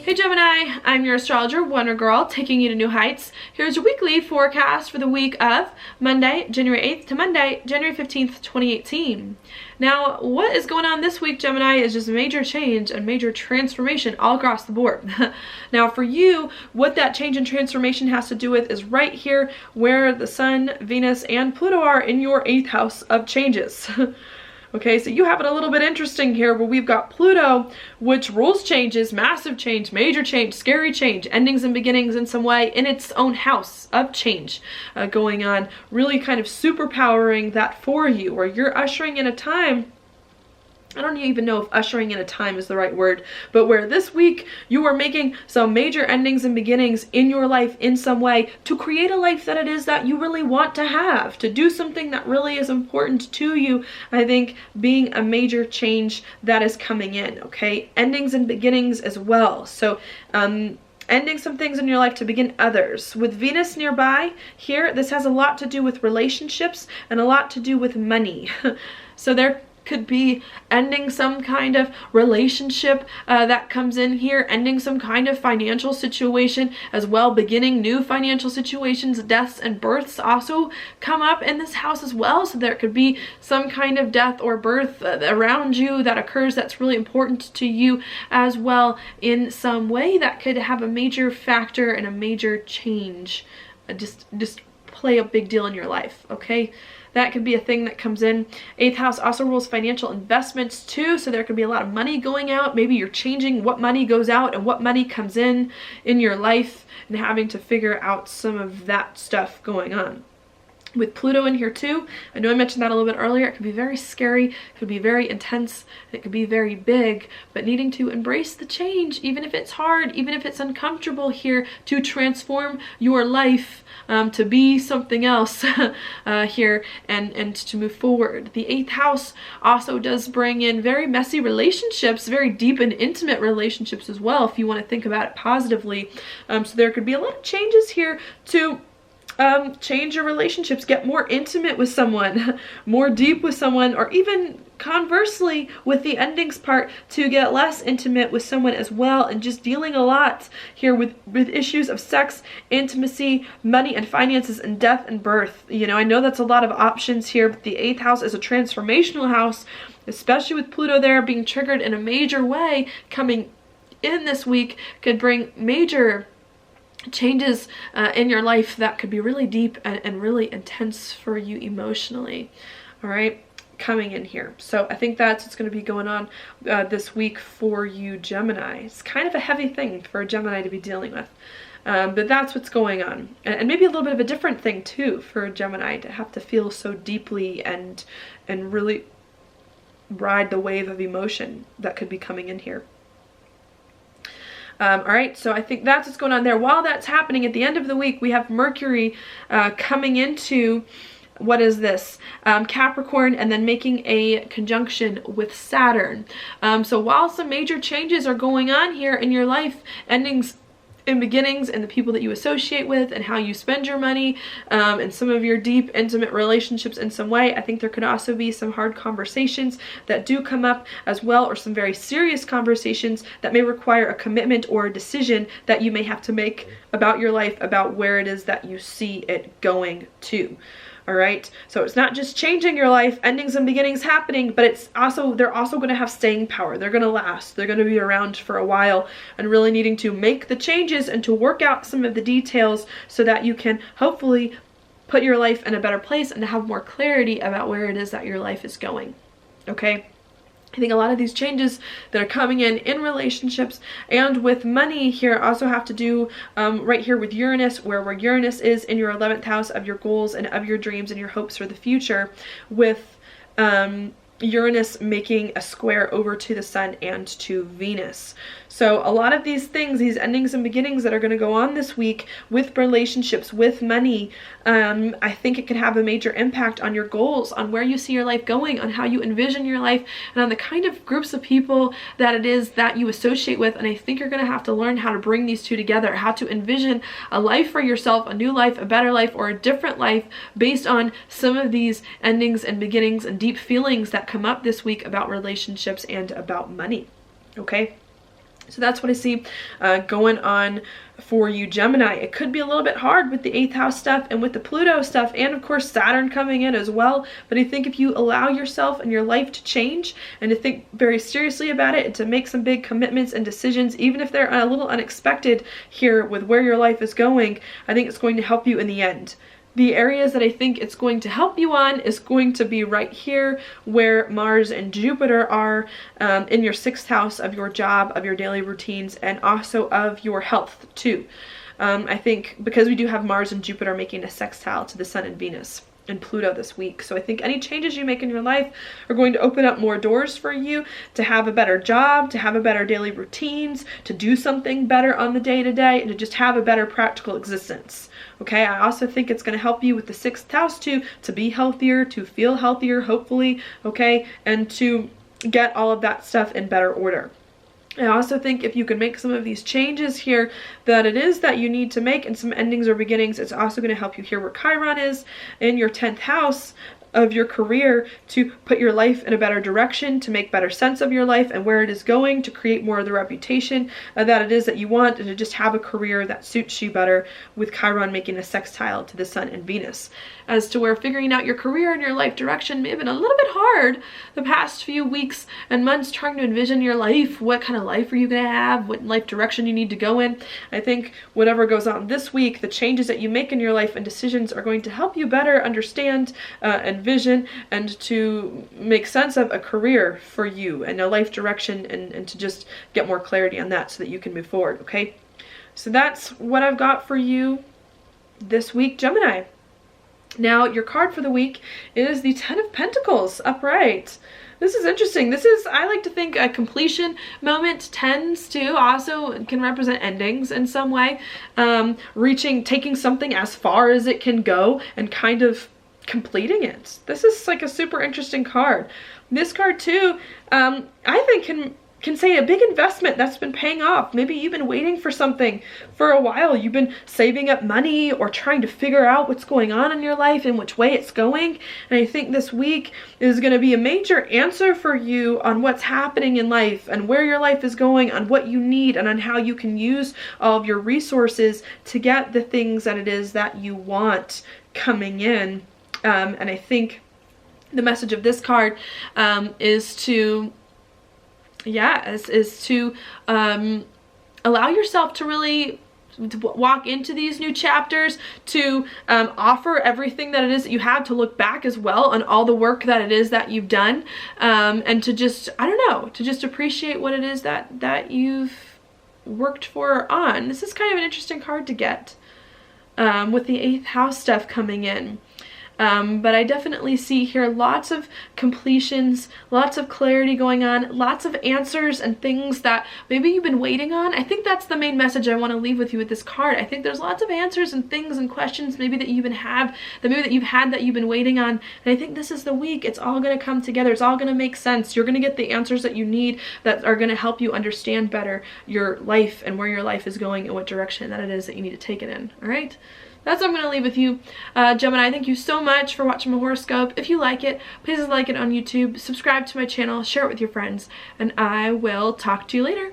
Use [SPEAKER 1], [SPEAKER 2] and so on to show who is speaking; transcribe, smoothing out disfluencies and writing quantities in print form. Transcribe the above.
[SPEAKER 1] Hey Gemini, I'm your astrologer, Wonder Girl, taking you to new heights. Here's your weekly forecast for the week of Monday, January 8th to Monday, January 15th, 2018. Now, what is going on this week, Gemini, is just major change and major transformation all across the board. Now, for you, what that change and transformation has to do with is right here where the Sun, Venus, and Pluto are in your 8th house of changes. Okay, so you have it a little bit interesting here where we've got Pluto, which rules changes, massive change, major change, scary change, endings and beginnings in some way in its own house of change going on, really kind of superpowering that for you, where you're ushering in a time. I don't even know if ushering in a time is the right word, but where this week you are making some major endings and beginnings in your life in some way to create a life that it is that you really want to have, to do something that really is important to you. I think being a major change that is coming in, okay? Endings and beginnings as well. So, ending some things in your life to begin others. With Venus nearby here, this has a lot to do with relationships and a lot to do with money. So there could be ending some kind of relationship that comes in here, ending some kind of financial situation as well, beginning new financial situations. Deaths and births also come up in this house as well, so there could be some kind of death or birth around you that occurs that's really important to you as well in some way that could have a major factor and a major change, just play a big deal in your life, okay? That could be a thing that comes in. 8th house also rules financial investments too, so there could be a lot of money going out. Maybe you're changing what money goes out and what money comes in your life and having to figure out some of that stuff going on. With Pluto in here too, I know I mentioned that a little bit earlier, it could be very scary, it could be very intense, it could be very big, but needing to embrace the change, even if it's hard, even if it's uncomfortable here, to transform your life to be something else here and to move forward. The 8th house also does bring in very messy relationships, very deep and intimate relationships as well, if you want to think about it positively. So there could be a lot of changes here to change your relationships, get more intimate with someone, more deep with someone, or even conversely with the endings part to get less intimate with someone as well, and just dealing a lot here with issues of sex, intimacy, money and finances, and death and birth. You know, I know that's a lot of options here, but the 8th house is a transformational house, especially with Pluto there being triggered in a major way coming in this week, could bring major changes in your life that could be really deep and really intense for you emotionally. All right, coming in here. So I think that's what's going to be going on this week for you, Gemini. It's kind of a heavy thing for a Gemini to be dealing with. But that's what's going on. And maybe a little bit of a different thing too for a Gemini to have to feel so deeply and really ride the wave of emotion that could be coming in here. All right, so I think that's what's going on there. While that's happening, at the end of the week, we have Mercury coming into, what is this? Capricorn, and then making a conjunction with Saturn. So while some major changes are going on here in your life, endings and beginnings and the people that you associate with and how you spend your money and some of your deep intimate relationships in some way, I think there could also be some hard conversations that do come up as well, or some very serious conversations that may require a commitment or a decision that you may have to make about your life, about where it is that you see it going to. All right, so it's not just changing your life, endings and beginnings happening, but it's also, they're also going to have staying power. They're going to last. They're going to be around for a while, and really needing to make the changes and to work out some of the details so that you can hopefully put your life in a better place and to have more clarity about where it is that your life is going. Okay. I think a lot of these changes that are coming in relationships and with money here also have to do right here with Uranus, where Uranus is in your 11th house of your goals and of your dreams and your hopes for the future, with Uranus making a square over to the sun and to Venus. So a lot of these things, these endings and beginnings that are going to go on this week with relationships, with money, I think it can have a major impact on your goals, on where you see your life going, on how you envision your life, and on the kind of groups of people that it is that you associate with. And I think you're going to have to learn how to bring these two together, how to envision a life for yourself, a new life, a better life, or a different life based on some of these endings and beginnings and deep feelings that come up this week about relationships and about money. Okay? So that's what I see going on for you, Gemini. It could be a little bit hard with the 8th house stuff and with the Pluto stuff, and of course Saturn coming in as well. But I think if you allow yourself and your life to change and to think very seriously about it and to make some big commitments and decisions, even if they're a little unexpected here with where your life is going, I think it's going to help you in the end. The areas that I think it's going to help you on is going to be right here where Mars and Jupiter are in your 6th house of your job, of your daily routines, and also of your health too. I think because we do have Mars and Jupiter making a sextile to the Sun and Venus and Pluto this week. So I think any changes you make in your life are going to open up more doors for you to have a better job, to have a better daily routines, to do something better on the day-to-day, and to just have a better practical existence. Okay, I also think it's going to help you with the 6th house too, to be healthier, to feel healthier, hopefully, okay, and to get all of that stuff in better order. I also think if you can make some of these changes here that it is that you need to make, and some endings or beginnings, it's also going to help you here where Chiron is in your 10th house of your career, to put your life in a better direction, to make better sense of your life and where it is going, to create more of the reputation that it is that you want, and to just have a career that suits you better with Chiron making a sextile to the Sun and Venus. As to where figuring out your career and your life direction may have been a little bit hard the past few weeks and months, trying to envision your life, what kind of life are you going to have, what life direction you need to go in. I think whatever goes on this week, the changes that you make in your life and decisions are going to help you better understand and vision, and to make sense of a career for you and a life direction, and to just get more clarity on that so that you can move forward. Okay, so that's what I've got for you this week, Gemini. Now your card for the week is the 10 of Pentacles upright. This is interesting. This is, I like to think, a completion moment. Tends to also can represent endings in some way, taking something as far as it can go and kind of completing it. This is like a super interesting card. This card too, I think can say a big investment that's been paying off. Maybe you've been waiting for something for a while. You've been saving up money or trying to figure out what's going on in your life and which way it's going. And I think this week is going to be a major answer for you on what's happening in life and where your life is going, on what you need, and on how you can use all of your resources to get the things that it is that you want coming in. And I think the message of this card is to allow yourself to really walk into these new chapters, to offer everything that it is that you have, to look back as well on all the work that it is that you've done, and to just, I don't know, to just appreciate what it is that you've worked for on. This is kind of an interesting card to get with the 8th house stuff coming in. But I definitely see here lots of completions, lots of clarity going on, lots of answers and things that maybe you've been waiting on. I think that's the main message I want to leave with you with this card. I think there's lots of answers and things and questions maybe that you've had that you've been waiting on. And I think this is the week. It's all going to come together. It's all going to make sense. You're going to get the answers that you need that are going to help you understand better your life and where your life is going and what direction that it is that you need to take it in. All right? That's what I'm going to leave with you, Gemini. Thank you so much for watching my horoscope. If you like it, please like it on YouTube, subscribe to my channel, share it with your friends, and I will talk to you later.